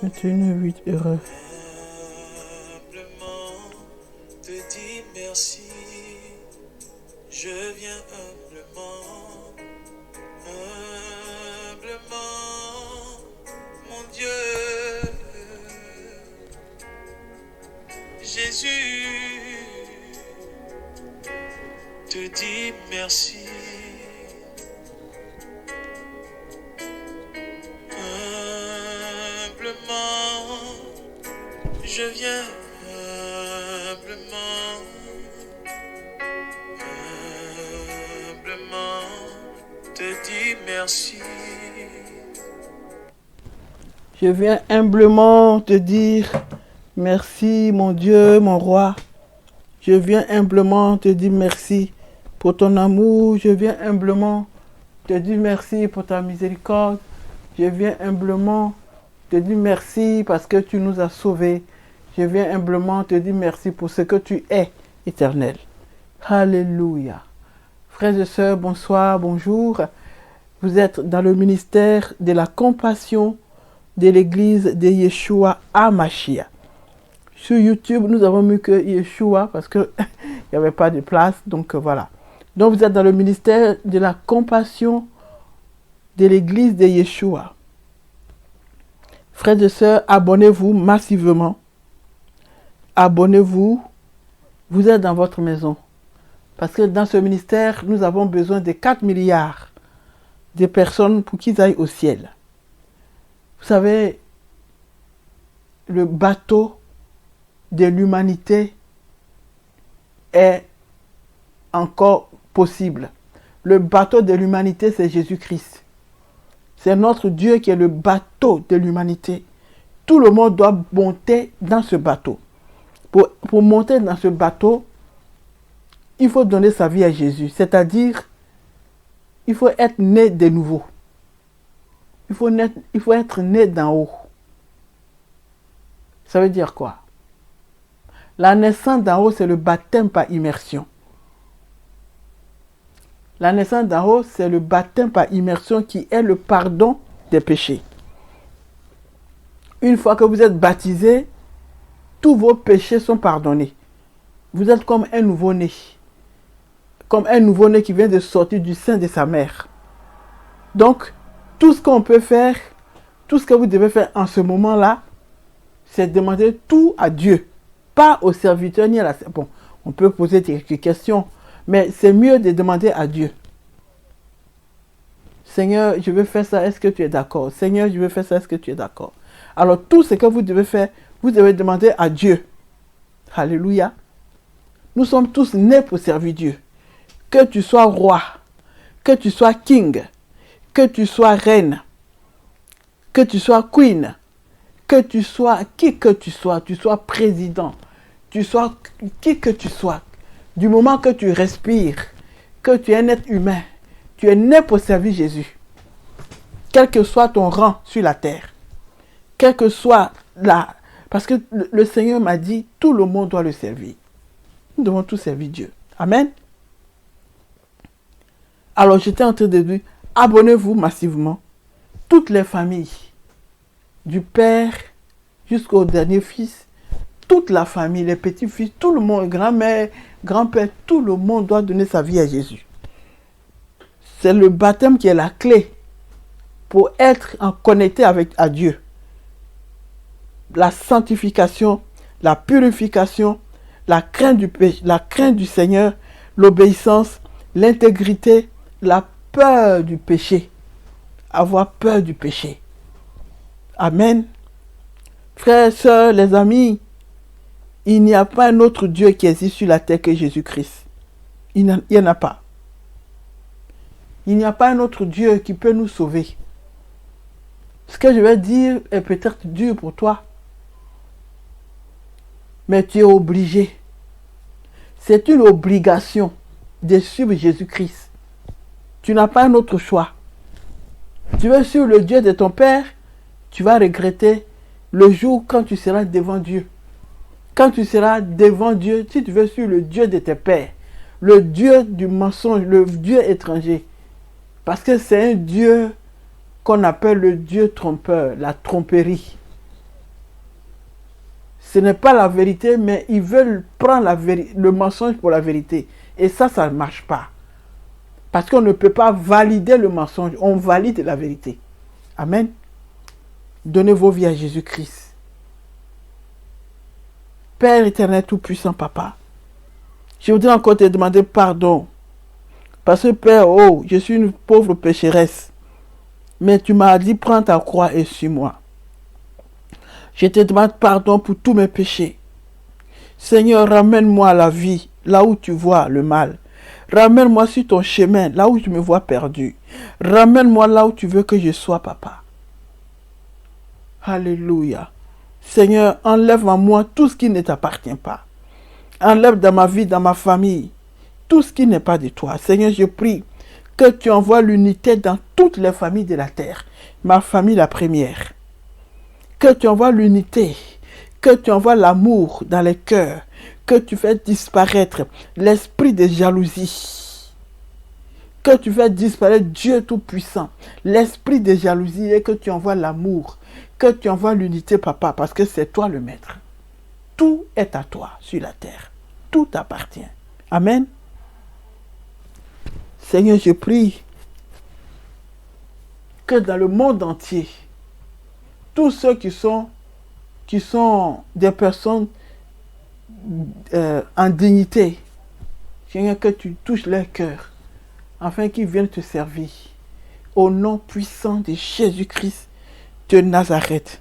21, 8 heureux. Humblement te dire merci. Je viens humblement, mon Dieu. Jésus, te dire merci. Humblement, je viens humblement, te dire merci. Je viens humblement te dire merci, mon Dieu, mon roi. Je viens humblement te dire merci pour ton amour. Je viens humblement te dire merci pour ta miséricorde. Je viens humblement te dire merci parce que tu nous as sauvés. Je viens humblement te dire merci pour ce que tu es, Éternel. Alléluia. Frères et sœurs, bonsoir, bonjour. Vous êtes dans le ministère de la compassion de l'église de Yeshua HaMashiach. Sur YouTube, nous avons mis que Yeshua parce qu'il n'y avait pas de place. Donc voilà. Donc vous êtes dans le ministère de la compassion de l'église de Yeshua. Frères et sœurs, abonnez-vous massivement. Abonnez-vous. Vous êtes dans votre maison. Parce que dans ce ministère, nous avons besoin de 4 milliards de personnes pour qu'ils aillent au ciel. Vous savez, le bateau de l'humanité est encore possible. Le bateau de l'humanité, c'est Jésus-Christ. C'est notre Dieu qui est le bateau de l'humanité. Tout le monde doit monter dans ce bateau. Pour monter dans ce bateau, il faut donner sa vie à Jésus. C'est-à-dire, il faut être né de nouveau. Il faut être né d'en haut. Ça veut dire quoi? La naissance d'en haut, c'est le baptême par immersion. La naissance d'en haut, c'est le baptême par immersion qui est le pardon des péchés. Une fois que vous êtes baptisé, tous vos péchés sont pardonnés. Vous êtes comme un nouveau-né. Comme un nouveau-né qui vient de sortir du sein de sa mère. Donc, tout ce qu'on peut faire, tout ce que vous devez faire en ce moment-là, c'est demander tout à Dieu. Pas au serviteur ni à la... Bon, on peut poser quelques questions, mais c'est mieux de demander à Dieu. Seigneur, je veux faire ça, est-ce que tu es d'accord? Seigneur, je veux faire ça, est-ce que tu es d'accord? Alors, tout ce que vous devez faire, vous devez demander à Dieu. Alléluia. Nous sommes tous nés pour servir Dieu. Que tu sois roi, que tu sois king, que tu sois reine, que tu sois queen, que tu sois qui que tu sois président, tu sois qui que tu sois, du moment que tu respires, que tu es un être humain, tu es né pour servir Jésus. Quel que soit ton rang sur la terre, quel que soit la... Parce que le Seigneur m'a dit, tout le monde doit le servir. Nous devons tous servir Dieu. Amen. Alors j'étais en train de dire, abonnez-vous massivement. Toutes les familles, du père jusqu'au dernier fils, toute la famille, les petits-fils, tout le monde, grand-mère, grand-père, tout le monde doit donner sa vie à Jésus. C'est le baptême qui est la clé pour être en connecté à Dieu. La sanctification, la purification, la crainte du péché, la crainte du Seigneur, l'obéissance, l'intégrité, la peur du péché. Avoir peur du péché. Amen. Frères, sœurs, les amis, il n'y a pas un autre Dieu qui existe sur la terre que Jésus-Christ. Il n'y en a pas. Il n'y a pas un autre Dieu qui peut nous sauver. Ce que je vais dire est peut-être dur pour toi. Mais tu es obligé. C'est une obligation de suivre Jésus-Christ. Tu n'as pas un autre choix. Tu veux suivre le Dieu de ton père, tu vas regretter le jour quand tu seras devant Dieu. Quand tu seras devant Dieu, si tu veux suivre le Dieu de tes pères, le Dieu du mensonge, le Dieu étranger. Parce que c'est un Dieu qu'on appelle le Dieu trompeur, la tromperie. Ce n'est pas la vérité, mais ils veulent prendre le mensonge pour la vérité. Et ça ne marche pas. Parce qu'on ne peut pas valider le mensonge, on valide la vérité. Amen. Donnez vos vies à Jésus-Christ. Père éternel, tout-puissant, Papa, je voudrais encore te demander pardon. Parce que Père, oh, je suis une pauvre pécheresse. Mais tu m'as dit, prends ta croix et suis-moi. Je te demande pardon pour tous mes péchés. Seigneur, ramène-moi à la vie, là où tu vois le mal. Ramène-moi sur ton chemin, là où tu me vois perdu. Ramène-moi là où tu veux que je sois, Papa. Alléluia. Seigneur, enlève en moi tout ce qui ne t'appartient pas. Enlève dans ma vie, dans ma famille, tout ce qui n'est pas de toi. Seigneur, je prie que tu envoies l'unité dans toutes les familles de la terre. Ma famille la première. Que tu envoies l'unité, que tu envoies l'amour dans les cœurs, que tu fais disparaître l'esprit de jalousie, que tu fais disparaître Dieu Tout-Puissant, l'esprit de jalousie et que tu envoies l'amour, que tu envoies l'unité, Papa, parce que c'est toi le maître. Tout est à toi sur la terre. Tout t'appartient. Amen. Seigneur, je prie que dans le monde entier, tous ceux qui sont des personnes en dignité, Seigneur, que tu touches leur cœur, afin qu'ils viennent te servir. Au nom puissant de Jésus-Christ de Nazareth.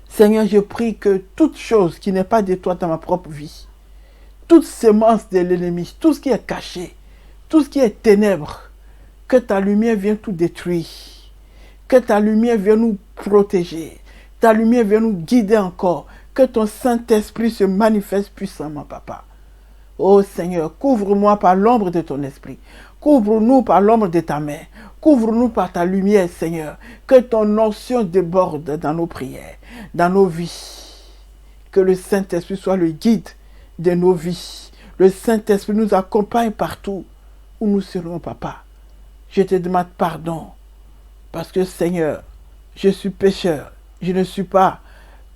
Seigneur, je prie que toute chose qui n'est pas de toi dans ma propre vie, toute semence de l'ennemi, tout ce qui est caché, tout ce qui est ténèbres, que ta lumière vienne tout détruire. Que ta lumière vienne nous protéger. Ta lumière vienne nous guider encore. Que ton Saint-Esprit se manifeste puissamment, Papa. Oh Seigneur, couvre-moi par l'ombre de ton esprit. Couvre-nous par l'ombre de ta main. Couvre-nous par ta lumière, Seigneur. Que ton onction déborde dans nos prières, dans nos vies. Que le Saint-Esprit soit le guide de nos vies. Le Saint-Esprit nous accompagne partout où nous serons, Papa. Je te demande pardon. Parce que, Seigneur, je suis pécheur. Je ne suis pas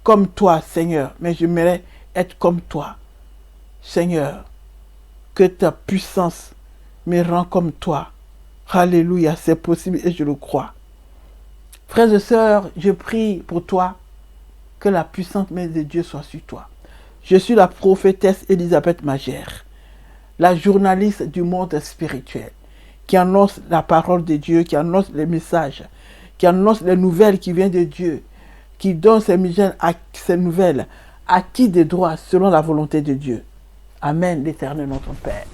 comme toi, Seigneur, mais j'aimerais être comme toi. Seigneur, que ta puissance me rend comme toi. Alléluia, c'est possible et je le crois. Frères et sœurs, je prie pour toi que la puissante main de Dieu soit sur toi. Je suis la prophétesse Elisabeth Magère, la journaliste du monde spirituel, qui annonce la parole de Dieu, qui annonce les messages, qui annonce les nouvelles qui viennent de Dieu, qui donne ces nouvelles à qui de droit selon la volonté de Dieu. Amen, l'Éternel notre Père.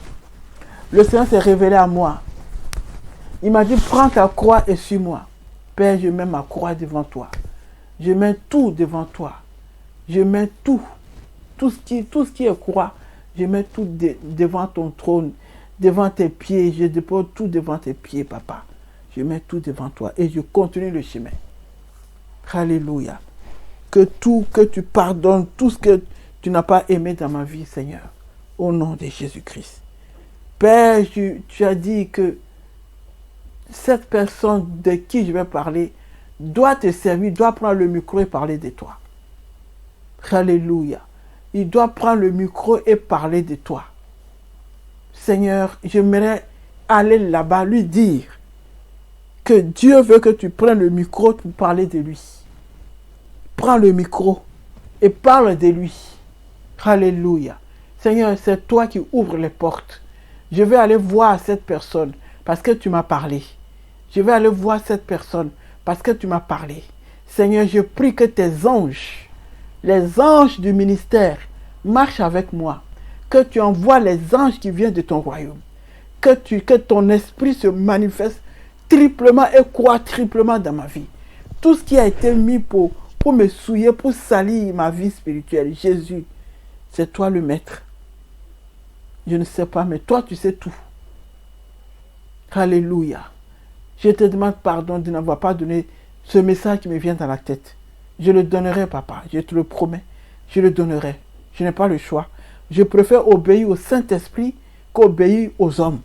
Le Seigneur s'est révélé à moi. Il m'a dit, prends ta croix et suis-moi. Père, je mets ma croix devant toi. Je mets tout devant toi. Je mets tout. Tout ce qui est croix, je mets tout devant ton trône, devant tes pieds. Je dépose tout devant tes pieds, Papa. Je mets tout devant toi et je continue le chemin. Alléluia. Que tu pardonnes tout ce que tu n'as pas aimé dans ma vie, Seigneur. Au nom de Jésus-Christ. Père, tu as dit que cette personne de qui je vais parler doit te servir, doit prendre le micro et parler de toi. Alléluia. Il doit prendre le micro et parler de toi. Seigneur, j'aimerais aller là-bas, lui dire que Dieu veut que tu prennes le micro pour parler de lui. Prends le micro et parle de lui. Alléluia. Seigneur, c'est toi qui ouvres les portes. Je vais aller voir cette personne parce que tu m'as parlé. Je vais aller voir cette personne parce que tu m'as parlé. Seigneur, je prie que tes anges, les anges du ministère, marchent avec moi. Que tu envoies les anges qui viennent de ton royaume. Que ton esprit se manifeste triplement et quadruplement dans ma vie. Tout ce qui a été mis pour me souiller, pour salir ma vie spirituelle. Jésus, c'est toi le maître. Je ne sais pas, mais toi, tu sais tout. Alléluia. Je te demande pardon de n'avoir pas donné ce message qui me vient dans la tête. Je le donnerai, Papa. Je te le promets. Je le donnerai. Je n'ai pas le choix. Je préfère obéir au Saint-Esprit qu'obéir aux hommes.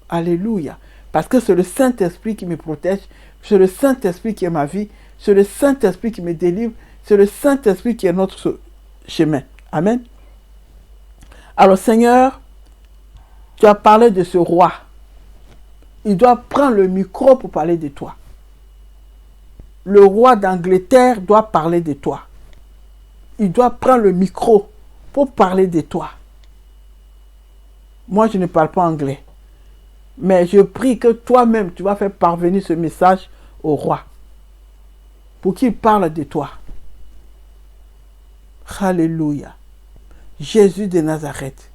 Alléluia. Parce que c'est le Saint-Esprit qui me protège. C'est le Saint-Esprit qui est ma vie. C'est le Saint-Esprit qui me délivre. C'est le Saint-Esprit qui est notre chemin. Amen. Alors Seigneur, tu as parlé de ce roi. Il doit prendre le micro pour parler de toi. Le roi d'Angleterre doit parler de toi. Il doit prendre le micro pour parler de toi. Moi, je ne parle pas anglais. Mais je prie que toi-même, tu vas faire parvenir ce message au roi. Pour qu'il parle de toi. Alléluia. Jésus de Nazareth,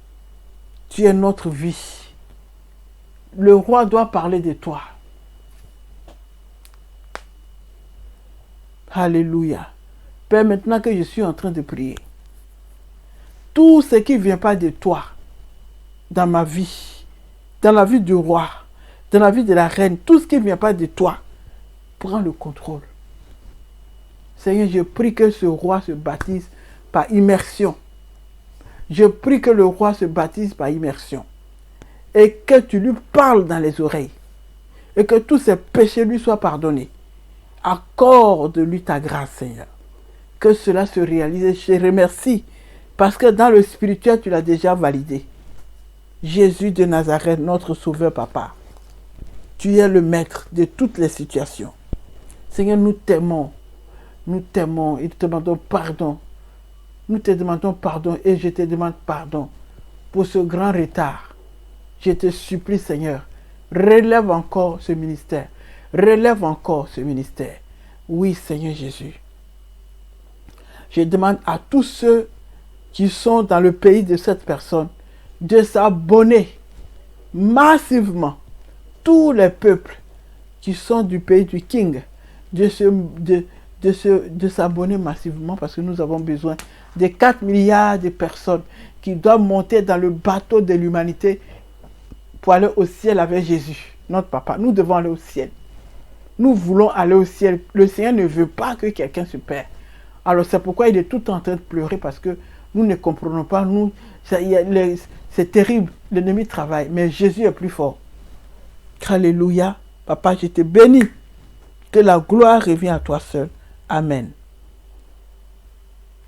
tu es notre vie. Le roi doit parler de toi. Alléluia. Père, maintenant que je suis en train de prier, tout ce qui ne vient pas de toi, dans ma vie, dans la vie du roi, dans la vie de la reine, tout ce qui ne vient pas de toi, prends le contrôle. Seigneur, je prie que ce roi se baptise par immersion. Je prie que le roi se baptise par immersion. Et que tu lui parles dans les oreilles. Et que tous ses péchés lui soient pardonnés. Accorde-lui ta grâce, Seigneur. Que cela se réalise. Je te remercie. Parce que dans le spirituel, tu l'as déjà validé. Jésus de Nazareth, notre sauveur, Papa. Tu es le maître de toutes les situations. Seigneur, nous t'aimons. Nous t'aimons et te demandons pardon. Nous te demandons pardon et je te demande pardon pour ce grand retard. Je te supplie, Seigneur, relève encore ce ministère. Relève encore ce ministère. Oui, Seigneur Jésus. Je demande à tous ceux qui sont dans le pays de cette personne de s'abonner massivement. Tous les peuples qui sont du pays du King, de s'abonner massivement parce que nous avons besoin de 4 milliards de personnes qui doivent monter dans le bateau de l'humanité pour aller au ciel avec Jésus, notre papa. Nous devons aller au ciel. Nous voulons aller au ciel. Le Seigneur ne veut pas que quelqu'un se perde. Alors c'est pourquoi il est tout en train de pleurer parce que nous ne comprenons pas. C'est terrible. L'ennemi travaille. Mais Jésus est plus fort. Alléluia. Papa, je te bénis. Que la gloire revienne à toi seul. Amen.